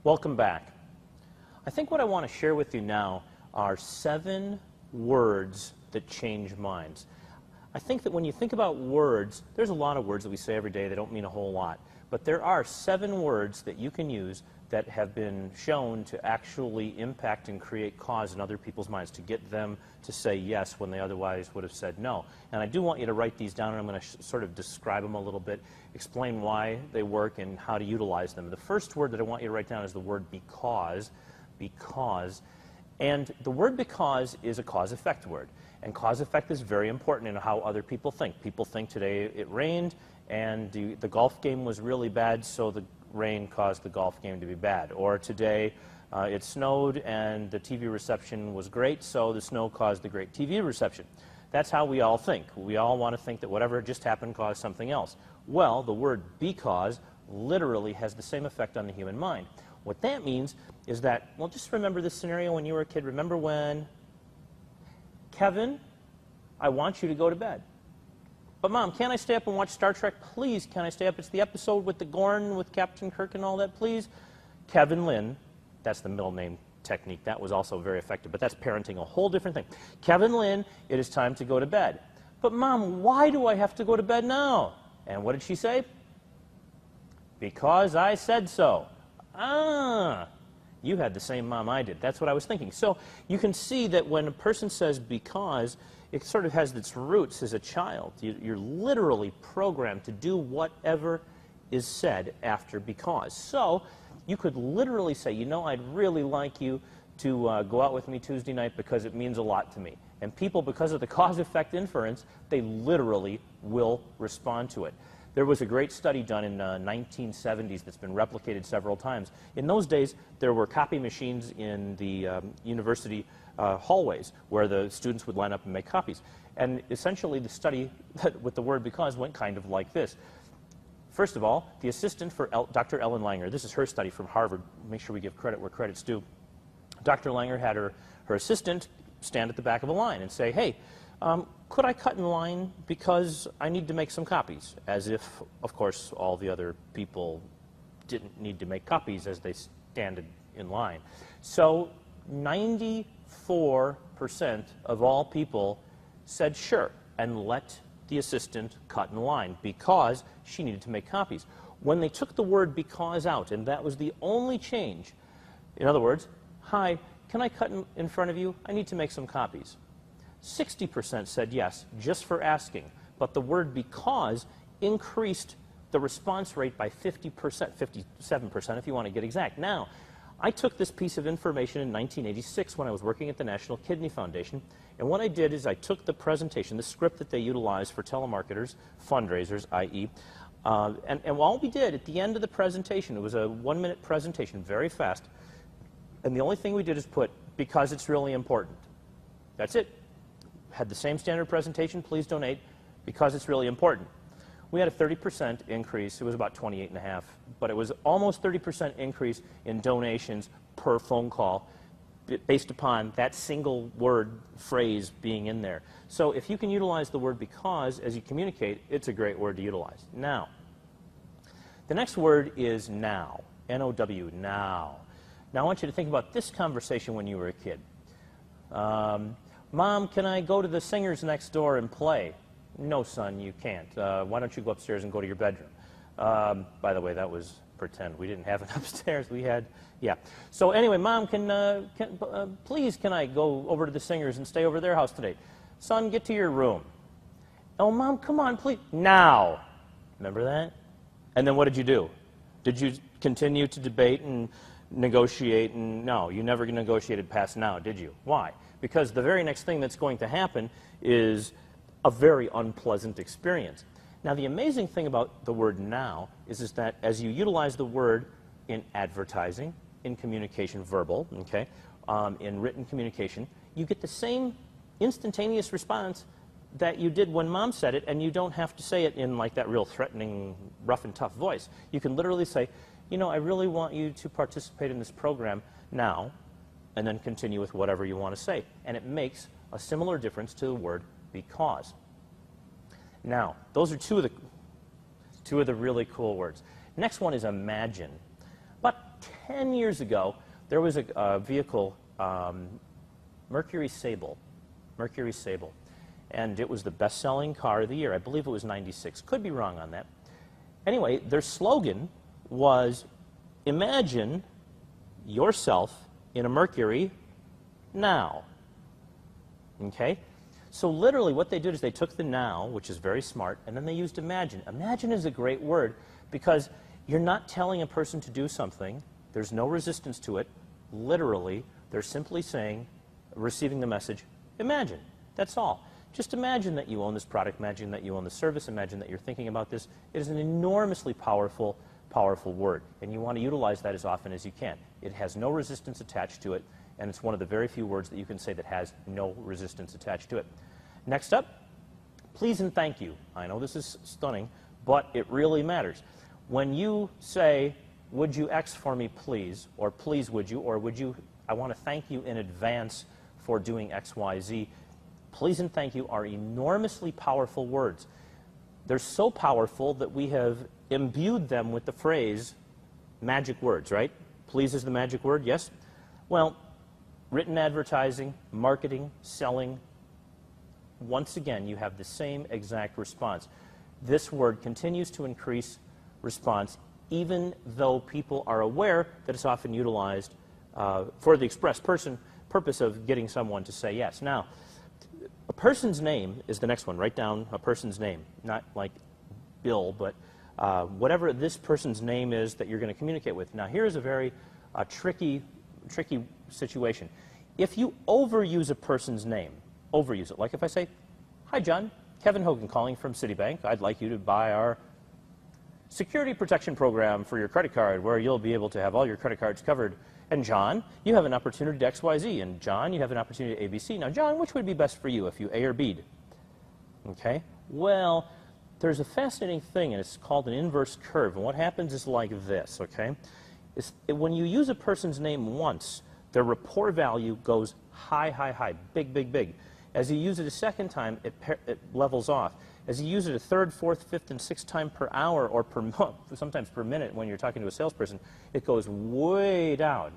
Welcome back. I think what I want to share with you now are 7 words that change minds. I think that when you think about words, there's a lot of words that we say every day that don't mean a whole lot. But there are 7 words that you can use that have been shown to actually impact and create cause in other people's minds, to get them to say yes when they otherwise would have said no. And I do want you to write these down, and I'm going to sort of describe them a little bit, explain why they work and how to utilize them. The first word that I want you to write down is the word because. Because. And the word because is a cause-effect word. And cause-effect is very important in how other people think. People think today it rained and the golf game was really bad, so the rain caused the golf game to be bad. Or today it snowed and the TV reception was great, so the snow caused the great TV reception. That's how we all think. We all want to think that whatever just happened caused something else. Well, the word because literally has the same effect on the human mind. What that means is that, well, just remember this scenario when you were a kid. Remember when, Kevin, I want you to go to bed. But Mom, can't I stay up and watch Star Trek? Please, can I stay up? It's the episode with the Gorn, with Captain Kirk and all that, please. Kevin Lynn, that's the middle name technique. That was also very effective, but that's parenting, a whole different thing. Kevin Lynn, it is time to go to bed. But Mom, why do I have to go to bed now? And what did she say? Because I said so. Ah, you had the same mom I did. That's what I was thinking. So you can see that when a person says because, it sort of has its roots as a child. You're literally programmed to do whatever is said after because. So you could literally say, you know, I'd really like you to go out with me Tuesday night because it means a lot to me. And people, because of the cause-effect inference, they literally will respond to it. There was a great study done in the 1970s that's been replicated several times. In those days, there were copy machines in the university hallways where the students would line up and make copies. And essentially, the study with the word because went kind of like this. First of all, the assistant for Dr. Ellen Langer, this is her study from Harvard. Make sure we give credit where credit's due. Dr. Langer had her assistant stand at the back of a line and say, hey, could I cut in line because I need to make some copies? As if, of course, all the other people didn't need to make copies as they stand in line. So 94% of all people said sure and let the assistant cut in line because she needed to make copies. When they took the word because out, and that was the only change, in other words, hi, can I cut in front of you? I need to make some copies. 60% said yes, just for asking. But the word because increased the response rate by 50%, 57% if you want to get exact. Now, I took this piece of information in 1986 when I was working at the National Kidney Foundation, and what I did is I took the presentation, the script that they utilize for telemarketers, fundraisers, i.e., and all we did at the end of the presentation, it was a 1-minute presentation, very fast, and the only thing we did is put, because it's really important. That's it. Had the same standard presentation, please donate, because it's really important. We had a 30% increase. It was about 28.5, but it was almost 30% increase in donations per phone call based upon that single word phrase being in there. So if you can utilize the word because as you communicate, it's a great word to utilize. Now, the next word is now, N-O-W, now. Now I want you to think about this conversation when you were a kid. Mom, can I go to the singers next door and play? No, son, you can't. Why don't you go upstairs and go to your bedroom? By the way, that was pretend. We didn't have it upstairs. We had, yeah. So anyway, Mom, please can I go over to the singers and stay over their house today? Son, get to your room. Oh, Mom, come on, please. Now. Remember that? And then what did you do? Did you continue to debate and negotiate? And no, you never negotiated past now, did you? Why? Because the very next thing that's going to happen is a very unpleasant experience. Now, the amazing thing about the word now is that as you utilize the word in advertising, in communication, verbal, okay, in written communication, you get the same instantaneous response that you did when Mom said it, and you don't have to say it in like that real threatening, rough and tough voice. You can literally say, you know, I really want you to participate in this program now, and then continue with whatever you want to say. And it makes a similar difference to the word because. Now, those are two of the really cool words. Next one is imagine. About 10 years ago, there was a vehicle, Mercury Sable, and it was the best-selling car of the year. I believe it was 96. Could be wrong on that. Anyway, their slogan was, imagine yourself in a Mercury now. Okay? So literally what they did is they took the now, which is very smart, and then they used imagine. Imagine is a great word because you're not telling a person to do something. There's no resistance to it. Literally, they're simply saying, receiving the message, imagine. That's all. Just imagine that you own this product. Imagine that you own the service. Imagine that you're thinking about this. It is an enormously powerful word, and you want to utilize that as often as you can. It has no resistance attached to it, and it's one of the very few words that you can say that has no resistance attached to it. Next up, please and thank you. I know this is stunning, but it really matters. When you say, would you X for me, please, or please would you, or would you, I want to thank you in advance for doing X, Y, Z, please and thank you are enormously powerful words. They're so powerful that we have imbued them with the phrase magic words, right? Please is the magic word, yes? Well, written advertising, marketing, selling, once again, you have the same exact response. This word continues to increase response, even though people are aware that it's often utilized for the express purpose of getting someone to say yes. Now, a person's name is the next one. Write down a person's name, not like Bill, but whatever this person's name is that you're going to communicate with. Now, here's a very tricky situation. If you overuse a person's name, overuse it, like if I say, hi, John, Kevin Hogan calling from Citibank. I'd like you to buy our security protection program for your credit card where you'll be able to have all your credit cards covered. And John, you have an opportunity to XYZ. And John, you have an opportunity to ABC. Now, John, which would be best for you if you A or B'd? Okay? Well, there's a fascinating thing, and it's called an inverse curve. And what happens is like this, okay? When you use a person's name once, their rapport value goes high, high, high, big, big, big. As you use it a second time, it levels off. As you use it a third, fourth, fifth, and sixth time per hour or per month, sometimes per minute when you're talking to a salesperson, it goes way down.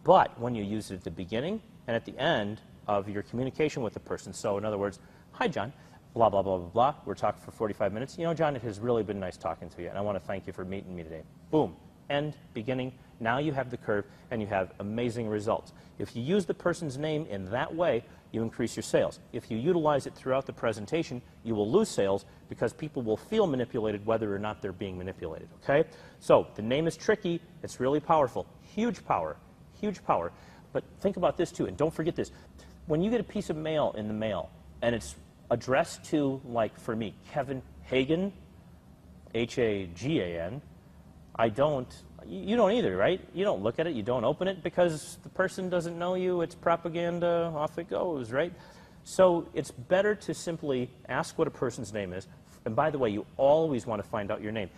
But when you use it at the beginning and at the end of your communication with the person, so in other words, hi, John, blah, blah, blah, blah, blah, we're talking for 45 minutes. You know, John, it has really been nice talking to you, and I want to thank you for meeting me today. Boom. End, beginning. Now you have the curve, and you have amazing results. If you use the person's name in that way, you increase your sales. If you utilize it throughout the presentation, you will lose sales because people will feel manipulated whether or not they're being manipulated, okay? So the name is tricky. It's really powerful. Huge power. Huge power. But think about this, too, and don't forget this. When you get a piece of mail in the mail, and it's addressed to, like, for me, Kevin Hagan, H-A-G-A-N, you don't either, right? You don't look at it, you don't open it because the person doesn't know you, it's propaganda, off it goes, right? So it's better to simply ask what a person's name is. And by the way, you always want to find out your name,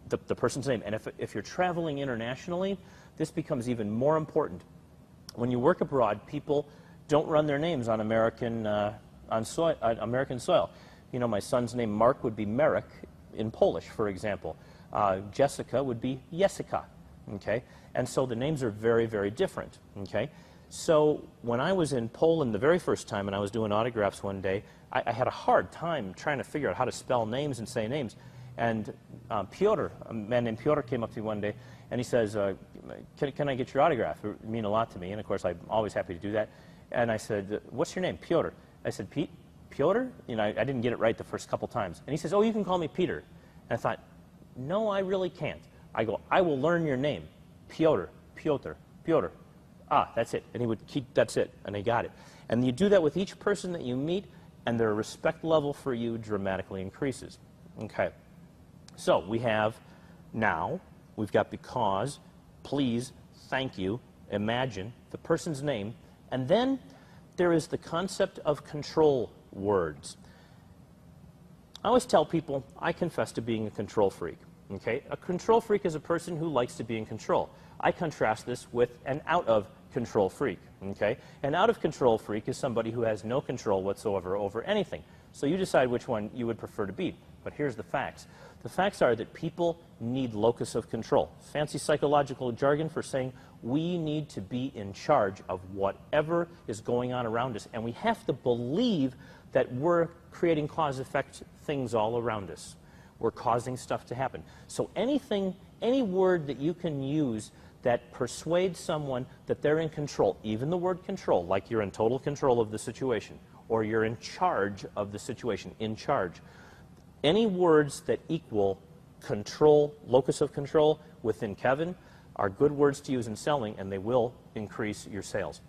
the person's name. And if you're traveling internationally, this becomes even more important. When you work abroad, people don't run their names on American soil. You know, my son's name, Mark, would be Marek in Polish, for example. Jessica would be Jessica, okay? And so the names are very, very different, okay? So when I was in Poland the very first time and I was doing autographs one day, I had a hard time trying to figure out how to spell names and say names. And Piotr, a man named Piotr, came up to me one day and he says, can I get your autograph? It would mean a lot to me, and of course I'm always happy to do that. And I said, what's your name? Piotr. I said, Piotr? You know, I didn't get it right the first couple times. And he says, oh, you can call me Peter. And I thought, no, I really can't. I go, I will learn your name. Piotr, Piotr, Piotr. Ah, that's it. And he would keep, that's it. And he got it. And you do that with each person that you meet, and their respect level for you dramatically increases. Okay. So we have now, we've got because, please, thank you, imagine, the person's name, and then there is the concept of control words. I always tell people, I confess to being a control freak. Okay? A control freak is a person who likes to be in control. I contrast this with an out-of-control freak. Okay? An out-of-control freak is somebody who has no control whatsoever over anything. So you decide which one you would prefer to be. But here's the facts. The facts are that people need locus of control. Fancy psychological jargon for saying we need to be in charge of whatever is going on around us. And we have to believe that we're creating cause-effect things all around us. We're causing stuff to happen. So anything, any word that you can use that persuades someone that they're in control, even the word control, like you're in total control of the situation, or you're in charge of the situation, in charge. Any words that equal control, locus of control within Kevin are good words to use in selling, and they will increase your sales.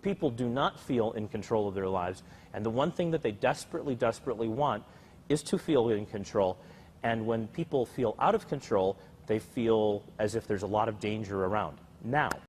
People do not feel in control of their lives, and the one thing that they desperately, desperately want is to feel in control. And when people feel out of control, they feel as if there's a lot of danger around. Now,